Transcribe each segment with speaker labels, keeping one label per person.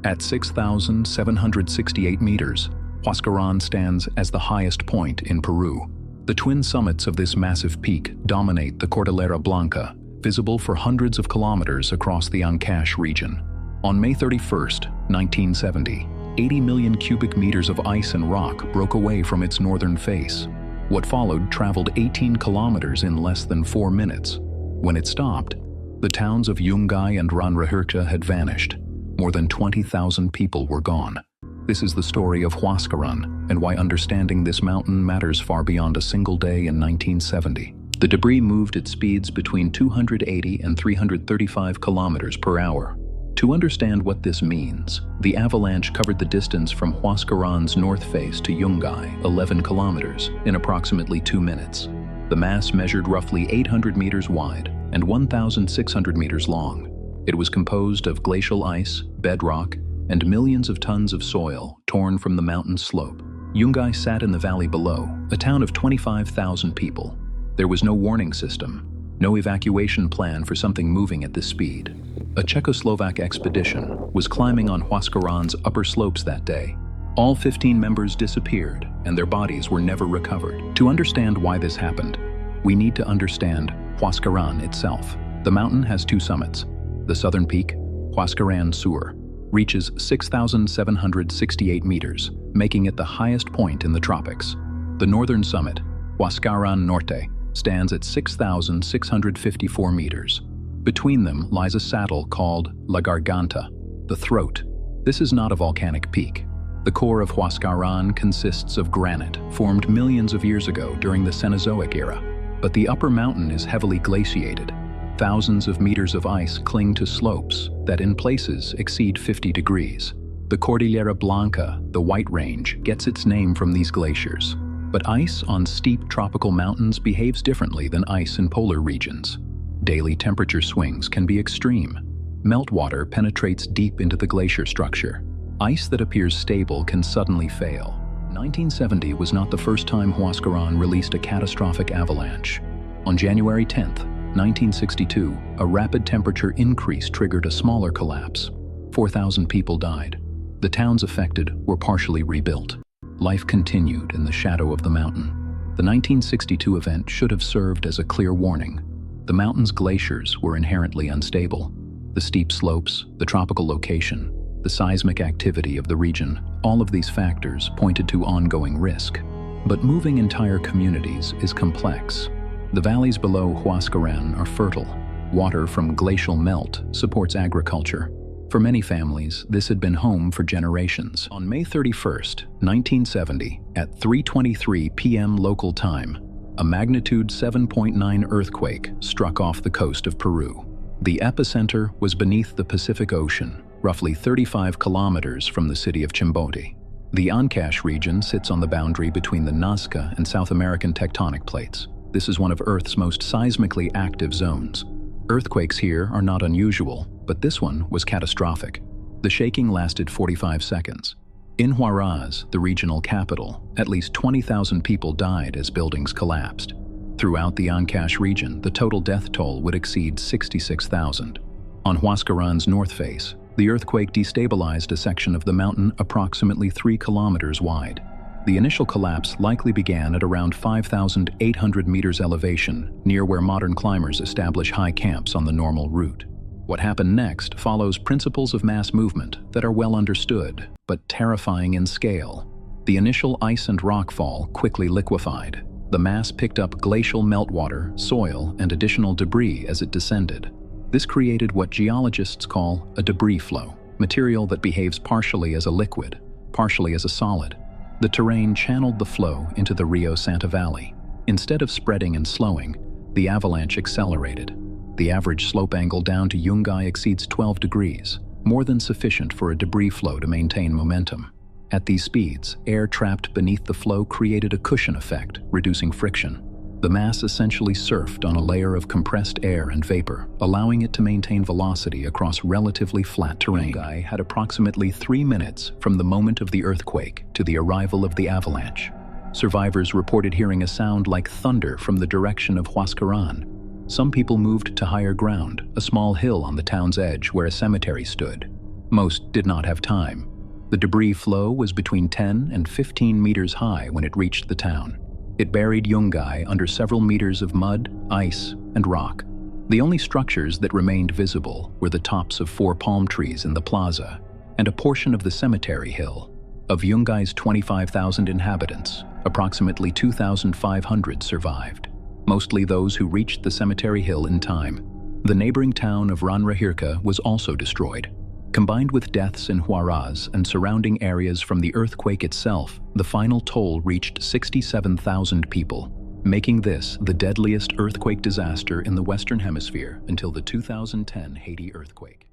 Speaker 1: At 6,768 meters, Huascarán stands as the highest point in Peru. The twin summits of this massive peak dominate the Cordillera Blanca, visible for hundreds of kilometers across the Ancash region. On May 31, 1970, 80 million cubic meters of ice and rock broke away from its northern face. What followed traveled 18 kilometers in less than 4 minutes. When it stopped, the towns of Yungay and Ranrahirca had vanished. More than 20,000 people were gone. This is the story of Huascarán and why understanding this mountain matters far beyond a single day in 1970. The debris moved at speeds between 280 and 335 kilometers per hour. To understand what this means, the avalanche covered the distance from Huascarán's north face to Yungay, 11 kilometers, in approximately 2 minutes. The mass measured roughly 800 meters wide and 1,600 meters long. It was composed of glacial ice, bedrock, and millions of tons of soil torn from the mountain slope. Yungay sat in the valley below, a town of 25,000 people. There was no warning system, no evacuation plan for something moving at this speed. A Czechoslovak expedition was climbing on Huascarán's upper slopes that day. All 15 members disappeared, and their bodies were never recovered. To understand why this happened, we need to understand Huascarán itself. The mountain has 2 summits. The southern peak, Huascarán Sur, reaches 6,768 meters, making it the highest point in the tropics. The northern summit, Huascarán Norte, stands at 6,654 meters. Between them lies a saddle called La Garganta, the throat. This is not a volcanic peak. The core of Huascarán consists of granite, formed millions of years ago during the Cenozoic era. But the upper mountain is heavily glaciated. Thousands of meters of ice cling to slopes that in places exceed 50 degrees. The Cordillera Blanca, the White Range, gets its name from these glaciers. But ice on steep tropical mountains behaves differently than ice in polar regions. Daily temperature swings can be extreme. Meltwater penetrates deep into the glacier structure. Ice that appears stable can suddenly fail. 1970 was not the first time Huascarán released a catastrophic avalanche. On January 10, 1962, a rapid temperature increase triggered a smaller collapse. 4,000 people died. The towns affected were partially rebuilt. Life continued in the shadow of the mountain. The 1962 event should have served as a clear warning. The mountain's glaciers were inherently unstable. The steep slopes, the tropical location, the seismic activity of the region, all of these factors pointed to ongoing risk. But moving entire communities is complex. The valleys below Huascarán are fertile. Water from glacial melt supports agriculture. For many families, this had been home for generations. On May 31, 1970, at 3:23 p.m. local time, a magnitude 7.9 earthquake struck off the coast of Peru. The epicenter was beneath the Pacific Ocean, roughly 35 kilometers from the city of Chimbote. The Ancash region sits on the boundary between the Nazca and South American tectonic plates. This is one of Earth's most seismically active zones. Earthquakes here are not unusual, but this one was catastrophic. The shaking lasted 45 seconds. In Huaraz, the regional capital, at least 20,000 people died as buildings collapsed. Throughout the Ancash region, the total death toll would exceed 66,000. On Huascarán's north face, the earthquake destabilized a section of the mountain approximately 3 kilometers wide. The initial collapse likely began at around 5,800 meters elevation, near where modern climbers establish high camps on the normal route. What happened next follows principles of mass movement that are well understood, but terrifying in scale. The initial ice and rock fall quickly liquefied. The mass picked up glacial meltwater, soil, and additional debris as it descended. This created what geologists call a debris flow, material that behaves partially as a liquid, partially as a solid. The terrain channeled the flow into the Rio Santa Valley. Instead of spreading and slowing, the avalanche accelerated. The average slope angle down to Yungay exceeds 12 degrees, more than sufficient for a debris flow to maintain momentum. At these speeds, air trapped beneath the flow created a cushion effect, reducing friction. The mass essentially surfed on a layer of compressed air and vapor, allowing it to maintain velocity across relatively flat terrain. Yungay had approximately 3 minutes from the moment of the earthquake to the arrival of the avalanche. Survivors reported hearing a sound like thunder from the direction of Huascarán. Some people moved to higher ground, a small hill on the town's edge where a cemetery stood. Most did not have time. The debris flow was between 10 and 15 meters high when it reached the town. It buried Yungay under several meters of mud, ice, and rock. The only structures that remained visible were the tops of 4 palm trees in the plaza and a portion of the cemetery hill. Of Yungay's 25,000 inhabitants, approximately 2,500 survived, mostly those who reached the cemetery hill in time. The neighboring town of Ranrahirca was also destroyed. Combined with deaths in Huaraz and surrounding areas from the earthquake itself, the final toll reached 67,000 people, making this the deadliest earthquake disaster in the Western Hemisphere until the 2010 Haiti earthquake.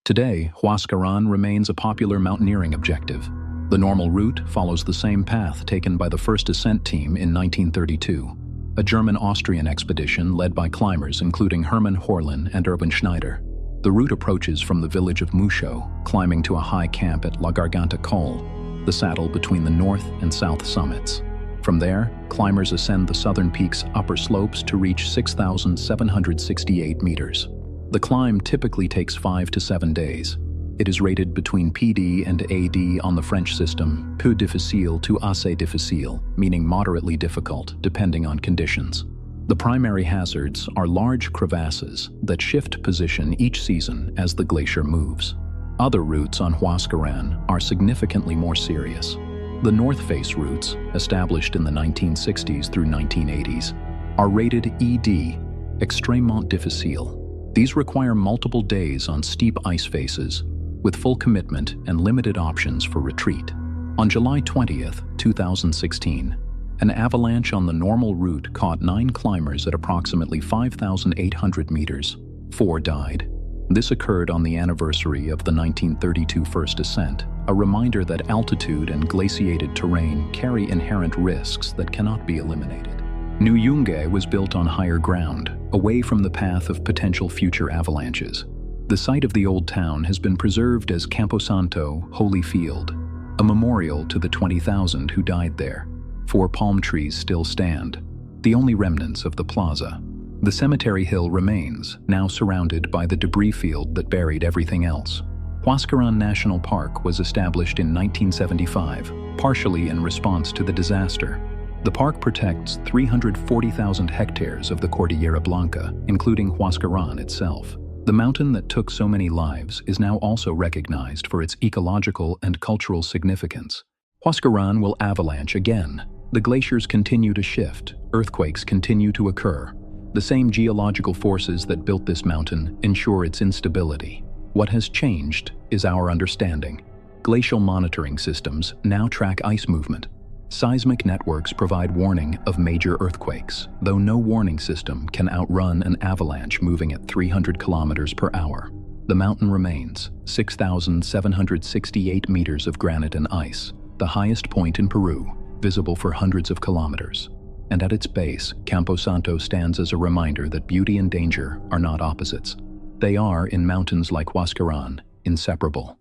Speaker 1: Today, Huascarán remains a popular mountaineering objective. The normal route follows the same path taken by the first ascent team in 1932, a German-Austrian expedition led by climbers including Hermann Horlin and Urban Schneider. The route approaches from the village of Musho, climbing to a high camp at La Garganta Col, the saddle between the north and south summits. From there, climbers ascend the southern peak's upper slopes to reach 6,768 meters. The climb typically takes 5 to 7 days. It is rated between PD and AD on the French system, peu difficile to assez difficile, meaning moderately difficult, depending on conditions. The primary hazards are large crevasses that shift position each season as the glacier moves. Other routes on Huascarán are significantly more serious. The north face routes, established in the 1960s through 1980s, are rated ED, extrêmement difficile. These require multiple days on steep ice faces, with full commitment and limited options for retreat. On July 20th, 2016, an avalanche on the normal route caught 9 climbers at approximately 5,800 meters. 4 died. This occurred on the anniversary of the 1932 first ascent, a reminder that altitude and glaciated terrain carry inherent risks that cannot be eliminated. New Yungay was built on higher ground, away from the path of potential future avalanches. The site of the old town has been preserved as Camposanto, Holy Field, a memorial to the 20,000 who died there. 4 palm trees still stand, the only remnants of the plaza. The cemetery hill remains, now surrounded by the debris field that buried everything else. Huascarán National Park was established in 1975, partially in response to the disaster. The park protects 340,000 hectares of the Cordillera Blanca, including Huascarán itself. The mountain that took so many lives is now also recognized for its ecological and cultural significance. Huascarán will avalanche again. The glaciers continue to shift, earthquakes continue to occur. The same geological forces that built this mountain ensure its instability. What has changed is our understanding. Glacial monitoring systems now track ice movement. Seismic networks provide warning of major earthquakes, though no warning system can outrun an avalanche moving at 300 kilometers per hour. The mountain remains 6,768 meters of granite and ice, the highest point in Peru, visible for hundreds of kilometers. And at its base, Camposanto stands as a reminder that beauty and danger are not opposites. They are, in mountains like Huascarán, inseparable.